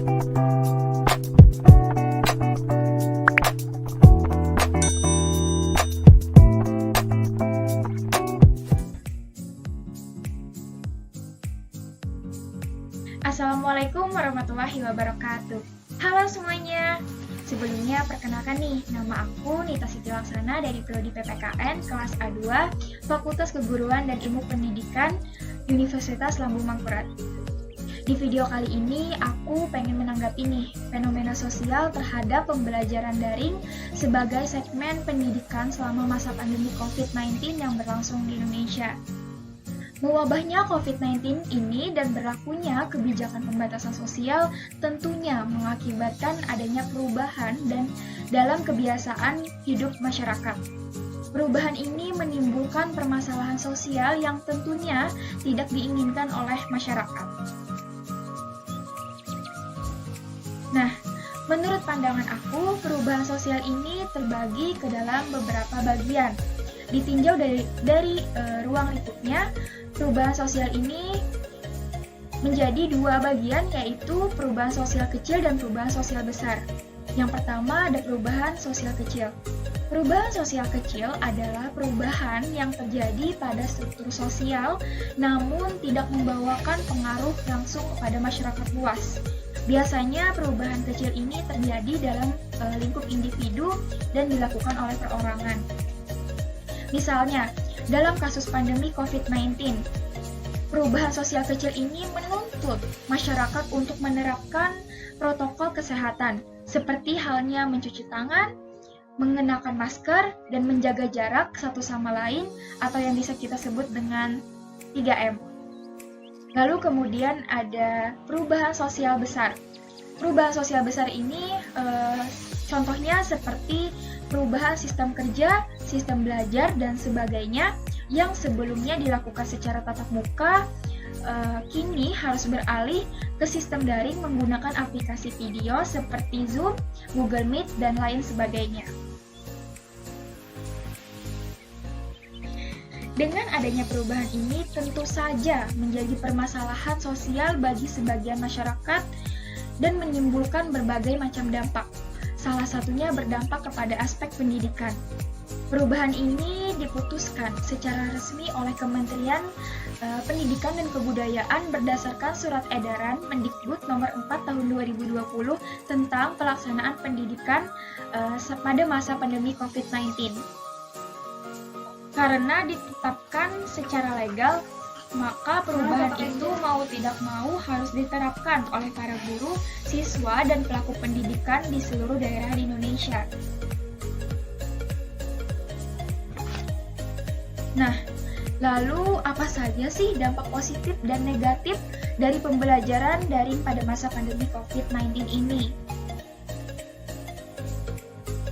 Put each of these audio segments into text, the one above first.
Assalamualaikum warahmatullahi wabarakatuh. Halo semuanya. Sebelumnya perkenalkan nih, nama aku Nita Siti Laksana dari Prodi PPKN kelas A2, Fakultas Keguruan dan Ilmu Pendidikan, Universitas Lambung Mangkurat. Di video kali ini aku pengen menanggapi nih fenomena sosial terhadap pembelajaran daring sebagai segmen pendidikan selama masa pandemi COVID-19 yang berlangsung di Indonesia. Mewabahnya COVID-19 ini dan berlakunya kebijakan pembatasan sosial tentunya mengakibatkan adanya perubahan dan dalam kebiasaan hidup masyarakat. Perubahan ini menimbulkan permasalahan sosial yang tentunya tidak diinginkan oleh masyarakat. Nah, menurut pandangan aku, perubahan sosial ini terbagi ke dalam beberapa bagian. Ditinjau dari ruang lingkupnya, perubahan sosial ini menjadi dua bagian, yaitu perubahan sosial kecil dan perubahan sosial besar. Yang pertama ada perubahan sosial kecil. Perubahan sosial kecil adalah perubahan yang terjadi pada struktur sosial, namun tidak membawakan pengaruh langsung kepada masyarakat luas. Biasanya perubahan kecil ini terjadi dalam lingkup individu dan dilakukan oleh perorangan. Misalnya, dalam kasus pandemi COVID-19, perubahan sosial kecil ini menuntut masyarakat untuk menerapkan protokol kesehatan, seperti halnya mencuci tangan, mengenakan masker, dan menjaga jarak satu sama lain, atau yang bisa kita sebut dengan 3M. Lalu kemudian ada perubahan sosial besar. Perubahan sosial besar ini contohnya seperti perubahan sistem kerja, sistem belajar, dan sebagainya yang sebelumnya dilakukan secara tatap muka, kini harus beralih ke sistem daring menggunakan aplikasi video seperti Zoom, Google Meet, dan lain sebagainya. Dengan adanya perubahan ini tentu saja menjadi permasalahan sosial bagi sebagian masyarakat dan menimbulkan berbagai macam dampak. Salah satunya berdampak kepada aspek pendidikan. Perubahan ini diputuskan secara resmi oleh Kementerian Pendidikan dan Kebudayaan berdasarkan Surat Edaran Mendikbud Nomor 4 Tahun 2020 tentang pelaksanaan pendidikan pada masa pandemi COVID-19. Karena ditetapkan secara legal, maka perubahan itu mau tidak mau harus diterapkan oleh para guru, siswa, dan pelaku pendidikan di seluruh daerah di Indonesia. Nah, lalu apa saja sih dampak positif dan negatif dari pembelajaran daring pada masa pandemi COVID-19 ini?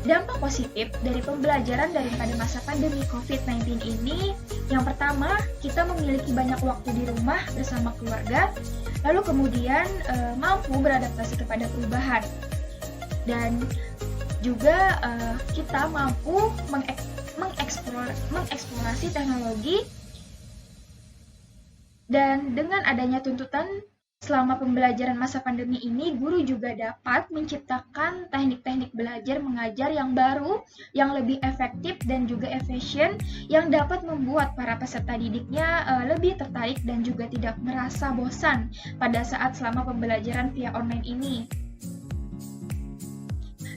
Dampak positif dari pembelajaran daring pada masa pandemi COVID-19 ini, yang pertama, kita memiliki banyak waktu di rumah bersama keluarga, lalu kemudian mampu beradaptasi kepada perubahan. Dan juga kita mampu mengeksplorasi teknologi, dan dengan adanya tuntutan selama pembelajaran masa pandemi ini, guru juga dapat menciptakan teknik-teknik belajar mengajar yang baru, yang lebih efektif dan juga efisien, yang dapat membuat para peserta didiknya lebih tertarik dan juga tidak merasa bosan pada saat selama pembelajaran via online ini.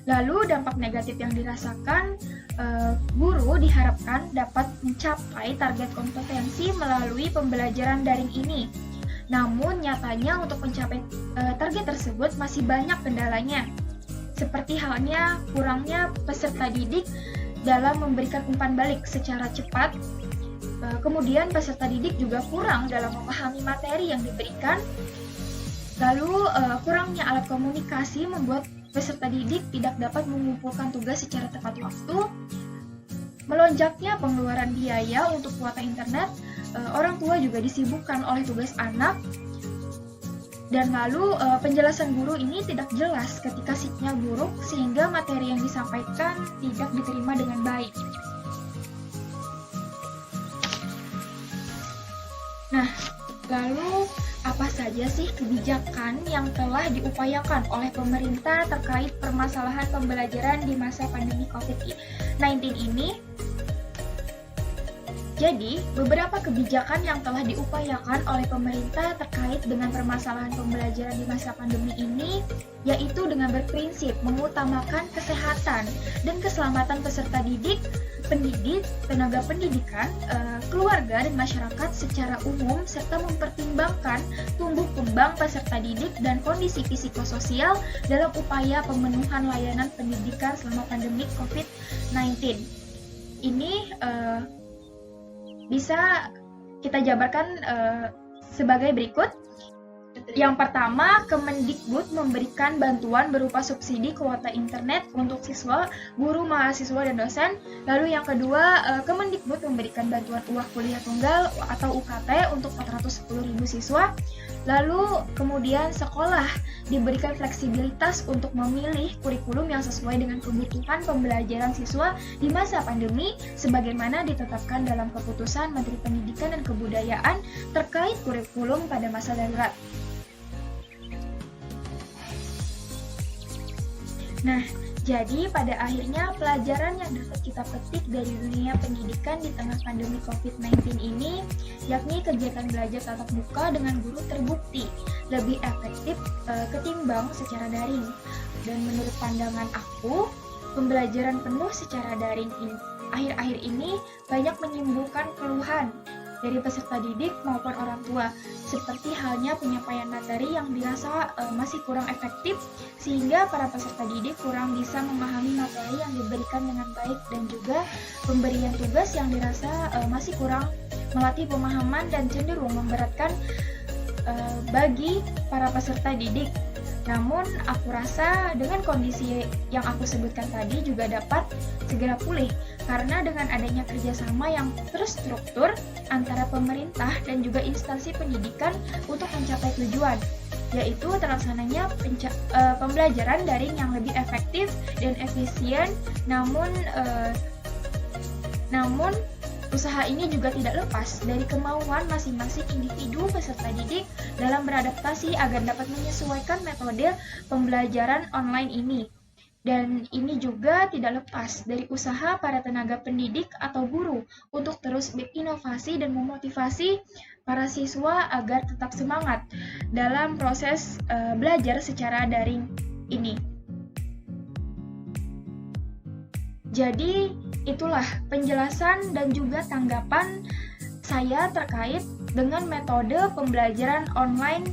Lalu dampak negatif yang dirasakan, guru diharapkan dapat mencapai target kompetensi melalui pembelajaran daring ini. Namun nyatanya untuk mencapai target tersebut masih banyak kendalanya, seperti halnya kurangnya peserta didik dalam memberikan umpan balik secara cepat. Kemudian peserta didik juga kurang dalam memahami materi yang diberikan. Lalu kurangnya alat komunikasi membuat peserta didik tidak dapat mengumpulkan tugas secara tepat waktu. Melonjaknya pengeluaran biaya untuk kuota internet, orang tua juga disibukkan oleh tugas anak. Dan lalu penjelasan guru ini tidak jelas ketika sinyal buruk sehingga materi yang disampaikan tidak diterima dengan baik. Nah, lalu apa apa saja sih kebijakan yang telah diupayakan oleh pemerintah terkait permasalahan pembelajaran di masa pandemi COVID-19 ini? Jadi, beberapa kebijakan yang telah diupayakan oleh pemerintah terkait dengan permasalahan pembelajaran di masa pandemi ini, yaitu dengan berprinsip mengutamakan kesehatan dan keselamatan peserta didik, pendidik, tenaga pendidikan, keluarga, dan masyarakat secara umum, serta mempertimbangkan tumbuh kembang peserta didik dan kondisi psikososial dalam upaya pemenuhan layanan pendidikan selama pandemi COVID-19. Ini bisa kita jabarkan sebagai berikut. Yang pertama, Kemendikbud memberikan bantuan berupa subsidi kuota internet untuk siswa, guru, mahasiswa, dan dosen. Lalu yang kedua, Kemendikbud memberikan bantuan uang kuliah tunggal atau UKT untuk 410.000 siswa. Lalu kemudian sekolah diberikan fleksibilitas untuk memilih kurikulum yang sesuai dengan kebutuhan pembelajaran siswa di masa pandemi sebagaimana ditetapkan dalam keputusan Menteri Pendidikan dan Kebudayaan terkait kurikulum pada masa darurat. Nah, jadi pada akhirnya pelajaran yang dapat kita petik dari dunia pendidikan di tengah pandemi COVID-19 ini, yakni kegiatan belajar tatap muka dengan guru terbukti lebih efektif ketimbang secara daring. Dan menurut pandangan aku, pembelajaran penuh secara daring akhir-akhir ini banyak menimbulkan keluhan dari peserta didik maupun orang tua, seperti halnya penyampaian materi yang dirasa masih kurang efektif, sehingga para peserta didik kurang bisa memahami materi yang diberikan dengan baik, dan juga pemberian tugas yang dirasa masih kurang melatih pemahaman dan cenderung memberatkan bagi para peserta didik. Namun, aku rasa dengan kondisi yang aku sebutkan tadi juga dapat segera pulih, karena dengan adanya kerjasama yang terstruktur antara pemerintah dan juga instansi pendidikan untuk mencapai tujuan, yaitu terlaksananya pembelajaran daring yang lebih efektif dan efisien. Namun usaha ini juga tidak lepas dari kemauan masing-masing individu peserta didik dalam beradaptasi agar dapat menyesuaikan metode pembelajaran online ini. Dan ini juga tidak lepas dari usaha para tenaga pendidik atau guru untuk terus berinovasi dan memotivasi para siswa agar tetap semangat dalam proses belajar secara daring ini. Jadi, itulah penjelasan dan juga tanggapan saya terkait dengan metode pembelajaran online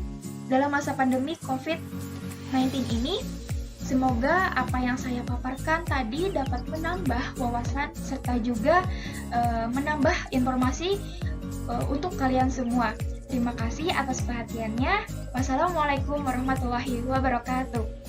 dalam masa pandemi COVID-19 ini. Semoga apa yang saya paparkan tadi dapat menambah wawasan serta juga menambah informasi untuk kalian semua. Terima kasih atas perhatiannya. Wassalamualaikum warahmatullahi wabarakatuh.